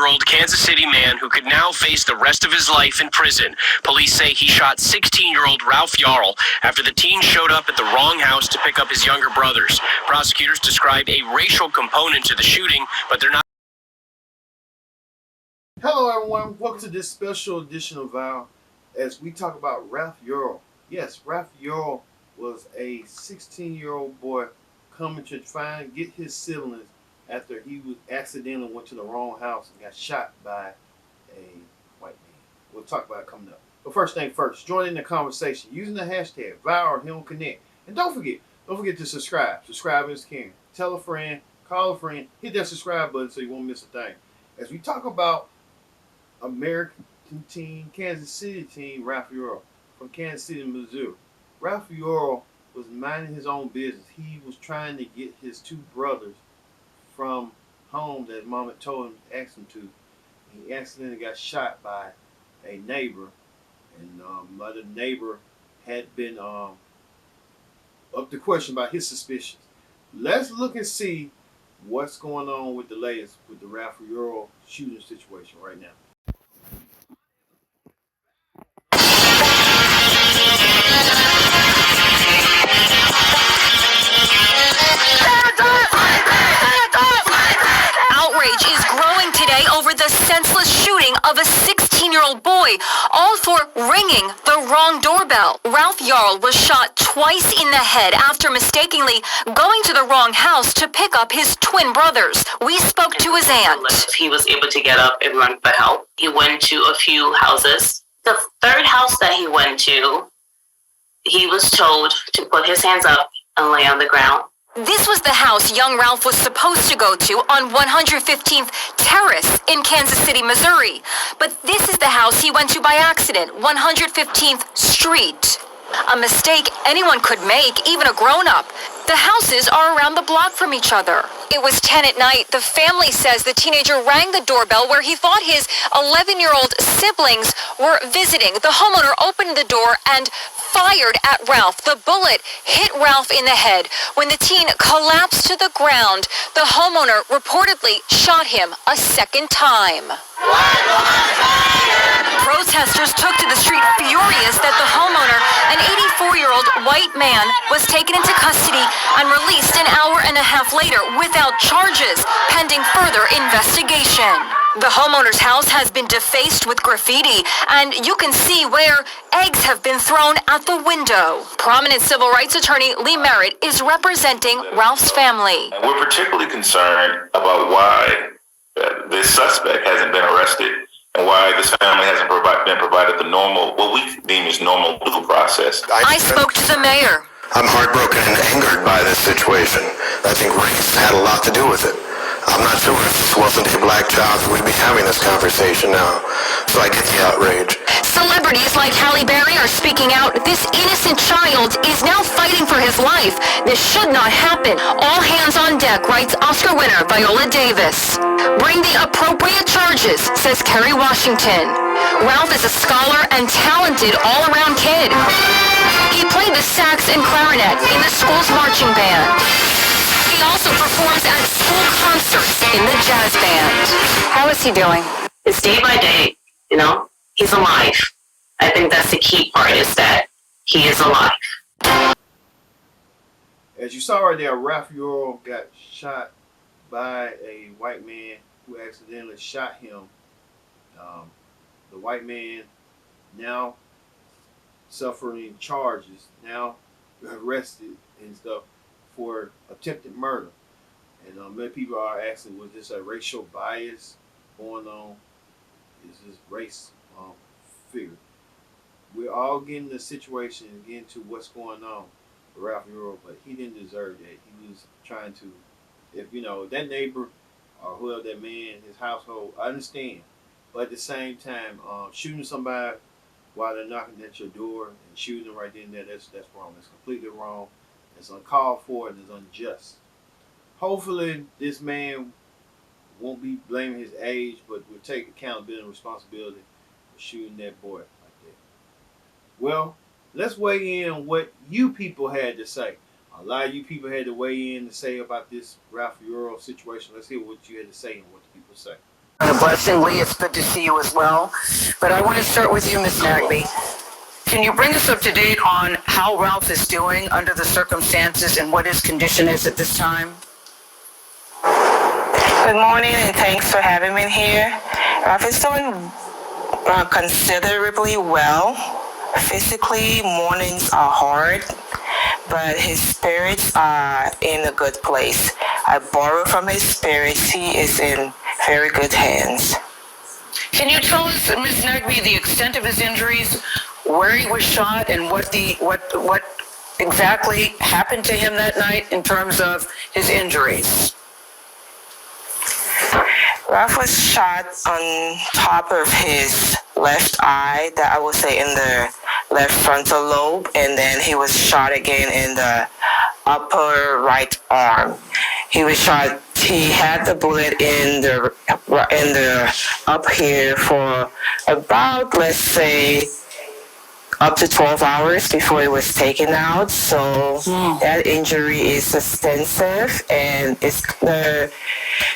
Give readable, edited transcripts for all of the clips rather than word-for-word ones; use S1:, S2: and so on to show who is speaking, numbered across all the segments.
S1: 34-year-old Kansas City man who could now face the rest of his life in prison. Police say he shot 16-year-old Ralph Yarl after the teen showed up at the wrong house to pick up his younger brothers. Prosecutors describe a racial component to the shooting, but they're not.
S2: Hello everyone, welcome to this special edition of Yarl as we talk about Ralph Yarl. Yes, Ralph Yarl was a 16-year-old boy coming to try and get his siblings after he was accidentally went to the wrong house and got shot by a white man. We'll talk about it coming up. But first thing first, join in the conversation using the hashtag #VarHimConnect. And don't forget to subscribe. Subscribe is king. Tell a friend, call a friend, hit that subscribe button so you won't miss a thing. As we talk about American team, Kansas City team, Ralph Yarl from Kansas City, Missouri. Ralph Yarl was minding his own business. He was trying to get his two brothers from home that his mom had told him, asked him to. He accidentally got shot by a neighbor, and the neighbor had been up to question about his suspicions. Let's look and see what's going on with the latest with the Ralph Yarl shooting situation right now.
S3: Outrage is growing today over the senseless shooting of a 16-year-old boy, all for ringing the wrong doorbell. Ralph Yarl was shot twice in the head after mistakenly going to the wrong house to pick up his twin brothers. We spoke to his aunt.
S4: He was able to get up and run for help. He went to a few houses. The third house that he went to, he was told to put his hands up and lay on the ground.
S3: This was the house young Ralph was supposed to go to on 115th Terrace in Kansas City, Missouri. But this is the house he went to by accident, 115th Street. A mistake anyone could make, even a grown-up. The houses are around the block from each other. It was 10 at night. The family says the teenager rang the doorbell where he thought his 11-year-old siblings were visiting. The homeowner opened the door and fired at Ralph. The bullet hit Ralph in the head. When the teen collapsed to the ground, the homeowner reportedly shot him a second time. Protesters took to the street furious that the homeowner, an 84-year-old white man, was taken into custody and released an hour and a half later without charges, pending further investigation. The homeowner's house has been defaced with graffiti, and you can see where eggs have been thrown at the window. Prominent civil rights attorney Lee Merritt is representing Ralph's family.
S5: We're particularly concerned about why this suspect hasn't been arrested and why this family hasn't been provided the normal, what we deem as normal legal process.
S3: I spoke to the mayor.
S6: I'm heartbroken and angered by this situation. I think race had a lot to do with it. I'm not sure if this wasn't a black child, we'd be having this conversation now. So I get the outrage.
S3: Celebrities like Halle Berry are speaking out. This innocent child is now fighting for his life. This should not happen. All hands on deck, writes Oscar winner Viola Davis. Bring the appropriate charges, says Kerry Washington. Ralph is a scholar and talented all-around kid. He played the sax and clarinet in the school's marching band. He also performs at school concerts in the jazz band. How is he doing?
S4: It's day by day, he's alive. I think that's the key part, is that he is alive.
S2: As you saw right there, Ralph Yarl got shot by a white man who accidentally shot him. The white man now suffering charges, now arrested and stuff for attempted murder. And many people are asking, was this a racial bias going on? Is this race figure? We're all getting the situation and getting to what's going on with Ralph Yarl, but he didn't deserve that. He was trying to, if that neighbor or whoever that man, his household, I understand. But at the same time, shooting somebody while they're knocking at your door and shooting them right then and there, that's wrong. That's completely wrong. It's uncalled for and it's unjust. Hopefully this man won't be blaming his age, but will take accountability and responsibility for shooting that boy like that. Well, let's weigh in on what you people had to say. A lot of you people had to weigh in to say about this Ralph Yarl situation. Let's hear what you had to say and what the people say.
S7: And a blessing, Lee. It's good to see you as well. But I want to start with you, Ms. Nagby. Can you bring us up to date on how Ralph is doing under the circumstances and what his condition is at this time?
S8: Good morning, and thanks for having me here. Ralph is doing considerably well. Physically, mornings are hard, but his spirits are in a good place. I borrow from his spirits. He is in very good hands.
S7: Can you tell us, Ms. Nagby, the extent of his injuries, where he was shot, and what exactly happened to him that night in terms of his injuries?
S8: Ralph was shot on top of his left eye, that I would say in the left frontal lobe, and then he was shot again in the upper right arm. He was shot. He had the bullet in the up here for about, let's say, up to 12 hours before it was taken out. So that injury is extensive, and it's the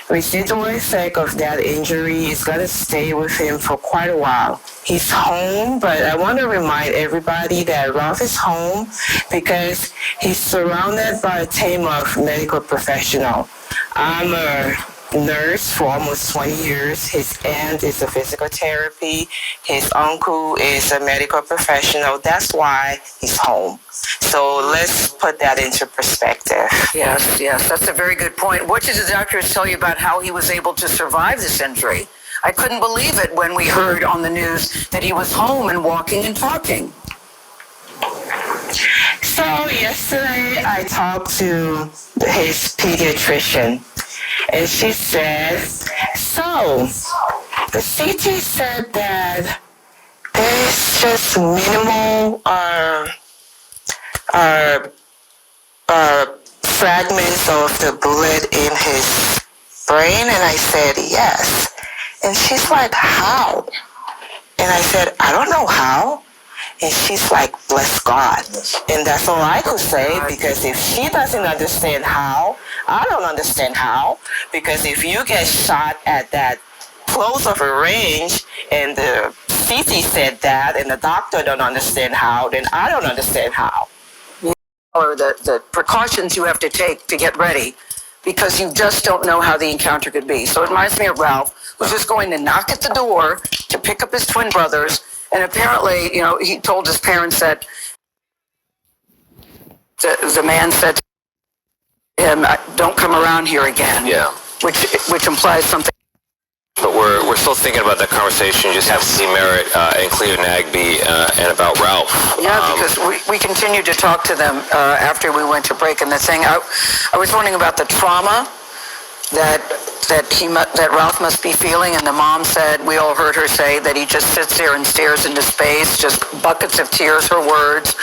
S8: residual effect of that injury is going to stay with him for quite a while. He's home, but I want to remind everybody that Ralph is home because he's surrounded by a team of medical professionals. I'm a nurse for almost 20 years. His aunt is a physical therapy. His uncle is a medical professional. That's why he's home. So let's put that into perspective.
S7: Yes, that's a very good point. What did the doctors tell you about how he was able to survive this injury? I couldn't believe it when we heard on the news that he was home and walking and talking.
S8: So yesterday I talked to his pediatrician, and she said, so the CT said that there's just minimal fragments of the bullet in his brain, and I said, yes. And she's like, how? And I said, I don't know how. And she's like, bless God. And that's all I could say, because if she doesn't understand how, I don't understand how. Because if you get shot at that close of a range and the CT said that and the doctor don't understand how, then I don't understand how.
S7: Or the precautions you have to take to get ready, because you just don't know how the encounter could be. So it reminds me of Ralph, who's just going to knock at the door to pick up his twin brothers. And apparently, he told his parents that the man said to him, don't come around here again.
S1: Yeah.
S7: Which implies something.
S1: But we're still thinking about that conversation. Just have to see Merritt and Cleo Nagby and about Ralph.
S7: Yeah, because we continued to talk to them after we went to break. And the thing, I was wondering about the trauma that Ralph must be feeling, and the mom said, we all heard her say that he just sits there and stares into space, just buckets of tears, her words,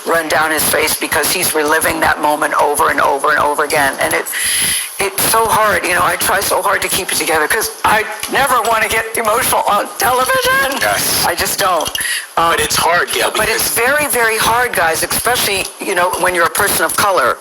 S7: run down his face because he's reliving that moment over and over and over again. And it's so hard, I try so hard to keep it together because I never want to get emotional on television.
S1: Yes.
S7: I just don't.
S1: But it's hard, Gail.
S7: But it's very, very hard, guys, especially, when you're a person of color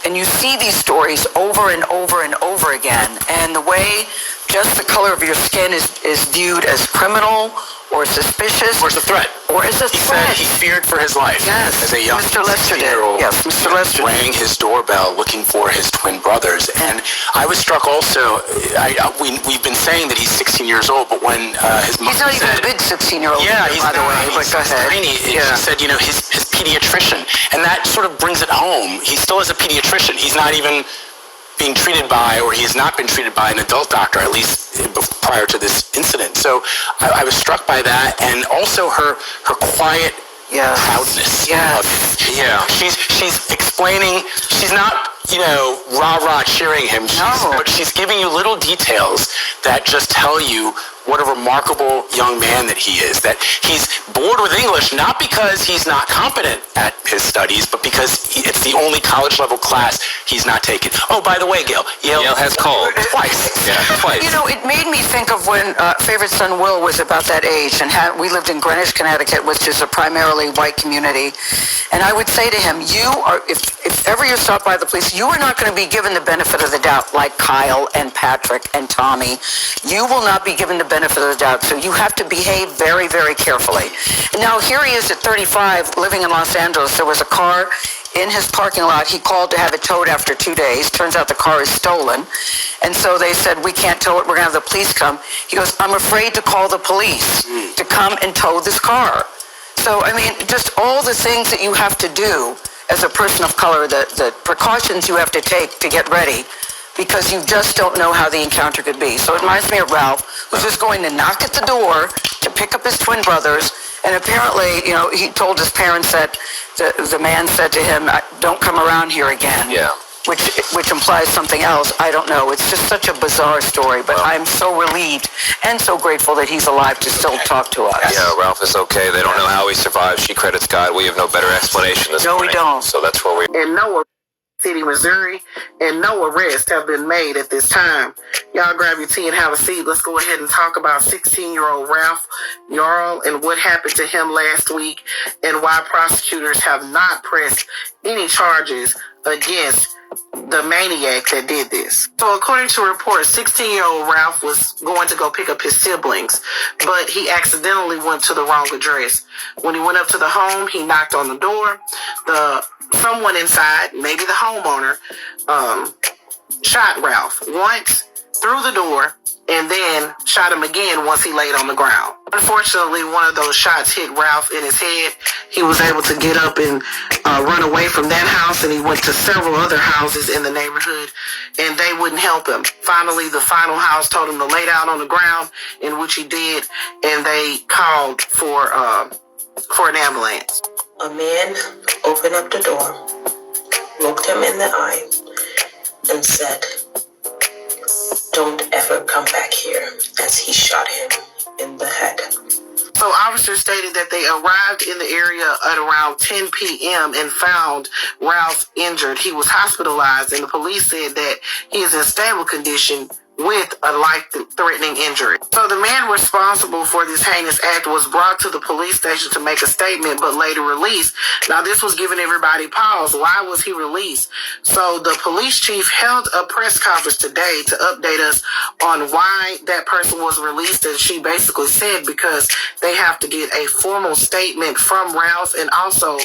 S7: and you see these stories over and over and over again, and the way just the color of your skin is viewed as criminal or suspicious.
S1: Or as a threat.
S7: Or as a threat.
S1: He said he feared for his life.
S7: Yes.
S1: As a young
S7: Mr. Lester did. Yes, Mr. Lester
S1: rang his doorbell looking for his twin brothers. And I was struck also, we've been saying that he's 16 years old, but when his mom said...
S7: He's not even a big 16-year-old,
S1: he's
S7: by the way, but go ahead.
S1: Tiny. She said, his pediatrician. And that sort of brings it home. He still is a pediatrician. He's not even being treated by, or he has not been treated by an adult doctor, at least prior to this incident. So I was struck by that, and also her quiet proudness.
S7: Yeah.
S1: She's explaining. She's not, rah-rah cheering him. But she's giving you little details that just tell you what a remarkable young man that he is, that he's bored with English, not because he's not competent at his studies, but because it's the only college-level class he's not taken. Oh, by the way, Gail, Yale has called twice. Yeah, twice.
S7: You know, it made me think of when favorite son Will was about that age, and we lived in Greenwich, Connecticut, which is a primarily white community. And I would say to him, if ever you're stopped by the police, you are not going to be given the benefit of the doubt like Kyle and Patrick and Tommy. You will not be given the benefit of the doubt, so you have to behave very, very carefully. And now here he is at 35, living in Los Angeles. There was a car in his parking lot. He called to have it towed after 2 days. Turns out the car is stolen. And so they said, we can't tow it. We're going to have the police come. He goes, I'm afraid to call the police to come and tow this car. So, I mean, just all the things that you have to do as a person of color, the precautions you have to take to get ready, because you just don't know how the encounter could be. So it reminds me of Ralph, who's just going to knock at the door to pick up his twin brothers. And apparently, you know, he told his parents that the man said to him, don't come around here again.
S1: Yeah.
S7: Which implies something else. I don't know. It's just such a bizarre story, but I'm so relieved and so grateful that he's alive to still talk to us.
S1: Yeah, Ralph is okay. They don't know how he survived. She credits God. We have no better explanation this morning.
S7: No, we don't.
S1: So that's where we...
S9: And no City, Missouri, and no arrests have been made at this time. Y'all grab your tea and have a seat. Let's go ahead and talk about 16-year-old Ralph Yarl and what happened to him last week and why prosecutors have not pressed any charges against the maniac that did this. So according to reports, 16-year-old Ralph was going to go pick up his siblings, but he accidentally went to the wrong address. When he went up to the home, he knocked on the door. Someone inside, maybe the homeowner, shot Ralph once through the door and then shot him again once he laid on the ground. Unfortunately, one of those shots hit Ralph in his head. He was able to get up and run away from that house, and he went to several other houses in the neighborhood, and they wouldn't help him. Finally, the final house told him to lay down on the ground, in which he did, and they called for an ambulance.
S8: A man opened up the door, looked him in the eye, and said, "Don't ever come back here," as he shot him in the head.
S9: So officers stated that they arrived in the area at around 10 p.m. and found Ralph injured. He was hospitalized, and the police said that he is in stable condition with a life-threatening injury. So the man responsible for this heinous act was brought to the police station to make a statement, but later released. Now, this was giving everybody pause. Why was he released? So the police chief held a press conference today to update us on why that person was released, and she basically said because they have to get a formal statement from Ralph and also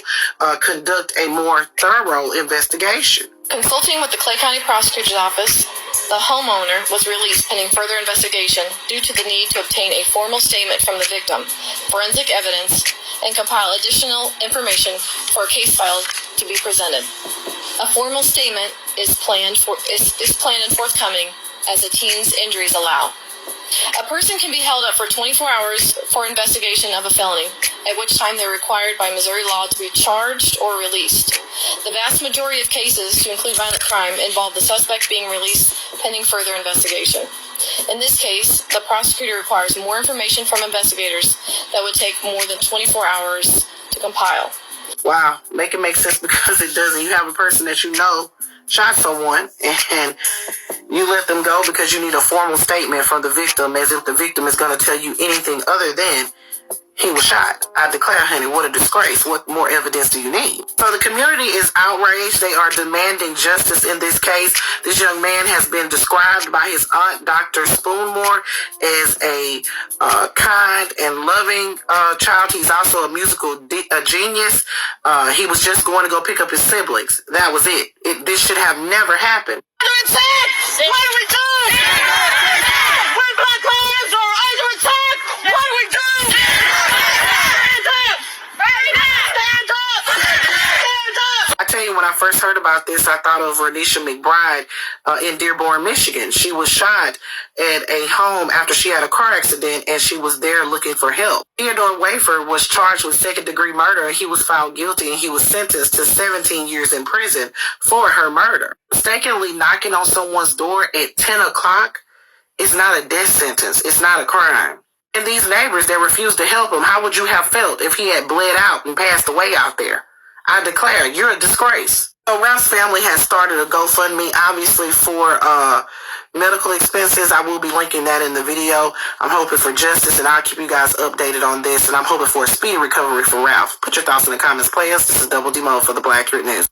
S9: conduct a more thorough investigation.
S10: Consulting with the Clay County Prosecutor's Office, the homeowner was released pending further investigation due to the need to obtain a formal statement from the victim, forensic evidence, and compile additional information for a case file to be presented. A formal statement is planned and forthcoming as the teen's injuries allow. A person can be held up for 24 hours for investigation of a felony, at which time they're required by Missouri law to be charged or released. The vast majority of cases, to include violent crime, involve the suspect being released pending further investigation. In this case, the prosecutor requires more information from investigators that would take more than 24 hours to compile.
S9: Wow, make it make sense because it doesn't. You have a person that you know shot someone and you let them go because you need a formal statement from the victim, as if the victim is going to tell you anything other than he was shot. I declare, honey, what a disgrace. What more evidence do you need? So the community is outraged. They are demanding justice in this case. This young man has been described by his aunt, Dr. Spoonmore, as a kind and loving child. He's also a musical genius. He was just going to go pick up his siblings. That was it. This should have never happened. What are we doing? When Black lives are under attack, what do we do? I tell you, when I first heard about this, I thought of Renisha McBride in Dearborn, Michigan. She was shot at a home after she had a car accident, and she was there looking for help. Theodore Wafer was charged with second-degree murder, and he was found guilty, and he was sentenced to 17 years in prison for her murder. Mistakenly knocking on someone's door at 10 o'clock It's not a death sentence. It's not a crime. And these neighbors that refused to help him, how would you have felt if he had bled out and passed away out there? I declare, you're a disgrace. So Ralph's family has started a GoFundMe, obviously, for medical expenses. I will be linking that in the video. I'm hoping for justice, and I'll keep you guys updated on this, and I'm hoping for a speedy recovery for Ralph. Put your thoughts in the comments, players. This is Double D Mo for the Black Accurate News.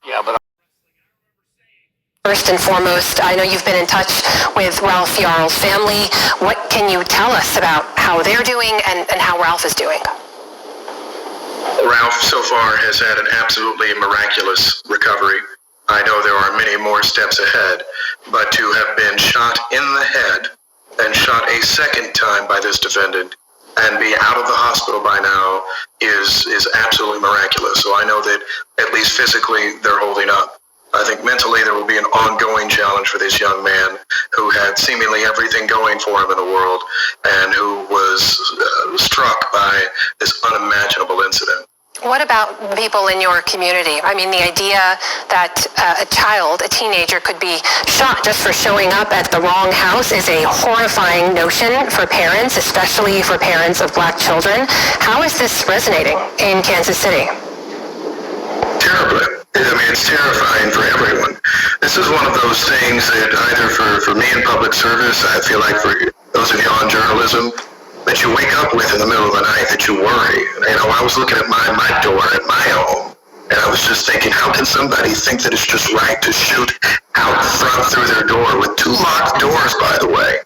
S3: First and foremost, I know you've been in touch with Ralph Yarl's family. What can you tell us about how they're doing and how Ralph is doing?
S11: Ralph so far has had an absolutely miraculous recovery. I know there are many more steps ahead, but to have been shot in the head and shot a second time by this defendant and be out of the hospital by now is absolutely miraculous. So I know that at least physically they're holding up. I think mentally there will be an ongoing challenge for this young man who had seemingly everything going for him in the world and who was struck by this unimaginable incident.
S3: What about people in your community? I mean, the idea that a child, a teenager, could be shot just for showing up at the wrong house is a horrifying notion for parents, especially for parents of black children. How is this resonating in Kansas City?
S11: Terribly. I mean, it's terrifying for everyone. This is one of those things that either for me in public service, I feel like for those of you on journalism, that you wake up with in the middle of the night, that you worry. You know, I was looking at my door at my home, and I was just thinking, how can somebody think that it's just right to shoot out front through their door with two locked doors, by the way?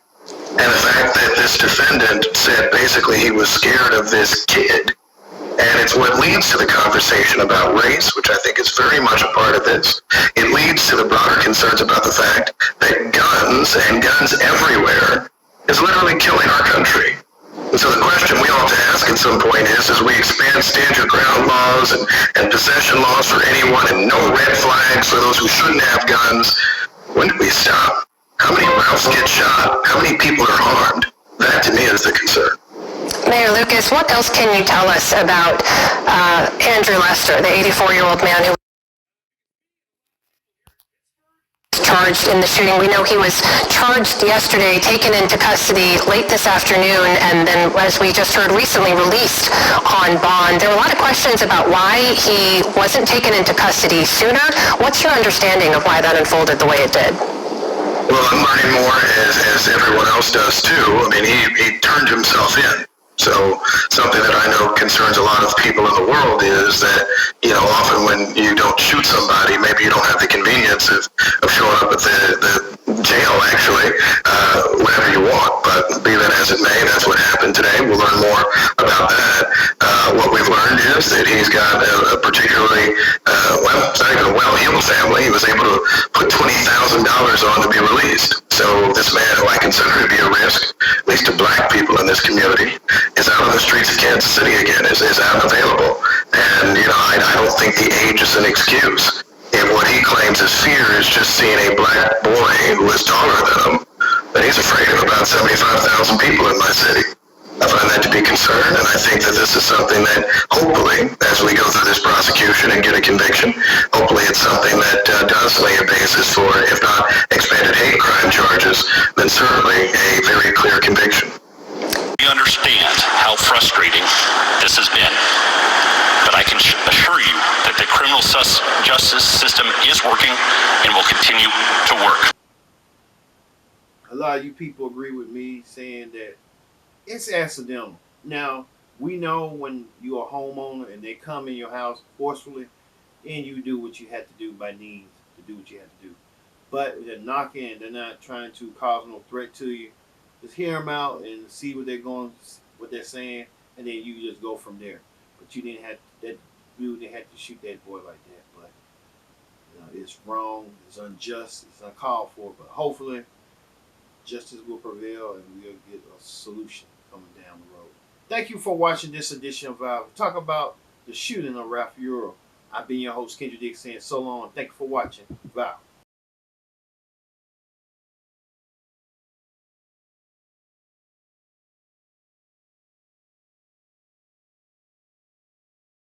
S11: And the fact that this defendant said basically he was scared of this kid. And it's what leads to the conversation about race, which I think is very much a part of this. It leads to the broader concerns about the fact that guns and guns everywhere is literally killing our country. And so the question we all have to ask at some point is, as we expand stand your ground laws and possession laws for anyone and no red flags for those who shouldn't have guns, when do we stop? How many Ralphs get shot? How many people are harmed? That to me is the concern.
S3: Mayor Lucas, what else can you tell us about Andrew Lester, the 84-year-old man who was charged in the shooting? We know he was charged yesterday, taken into custody late this afternoon, and then, as we just heard recently, released on bond. There were a lot of questions about why he wasn't taken into custody sooner. What's your understanding of why that unfolded the way it did?
S11: Well, I'm learning more as everyone else does too. I mean, he turned himself in. So something that I know concerns a lot of people in the world is that, you know, often when you don't shoot somebody, maybe you don't have the convenience of showing up at the jail, actually, whenever you want. But be that as it may, that's what happened today. We'll learn more about that. What we've learned is that he's got a particularly, it's not even a well-heeled family. He was able to put $20,000 on to be released. So this man, who I consider to be a risk, at least to black people in this community, is out on the streets of Kansas City again, is out and available. And, you know, I don't think the age is an excuse. If what he claims is fear is just seeing a black boy who is taller than him, then he's afraid of about 75,000 people in my city. I find that to be concerned, and I think that this is something that hopefully, as we go through this prosecution and get a conviction, hopefully it's something that does lay a basis for, if not expanded hate crime charges, then certainly a very clear conviction.
S12: We understand how frustrating this has been, but I can assure you that the criminal justice system is working and will continue to work.
S2: A lot of you people agree with me saying that it's accidental. Now, we know when you're a homeowner and they come in your house forcefully and you do what you have to do by needs to do what you have to do. But they're knocking, they're not trying to cause no threat to you. Just hear them out and see what they're saying, and then you just go from there. But you didn't have to shoot that boy like that. But you know, it's wrong, it's unjust, it's uncalled for. But hopefully, justice will prevail and we'll get a solution coming down the road. Thank you for watching this edition of Yarl. Talk about the shooting of Ralph Yarl. I've been your host, Kendra Dick, saying so long. Thank you for watching. Yarl.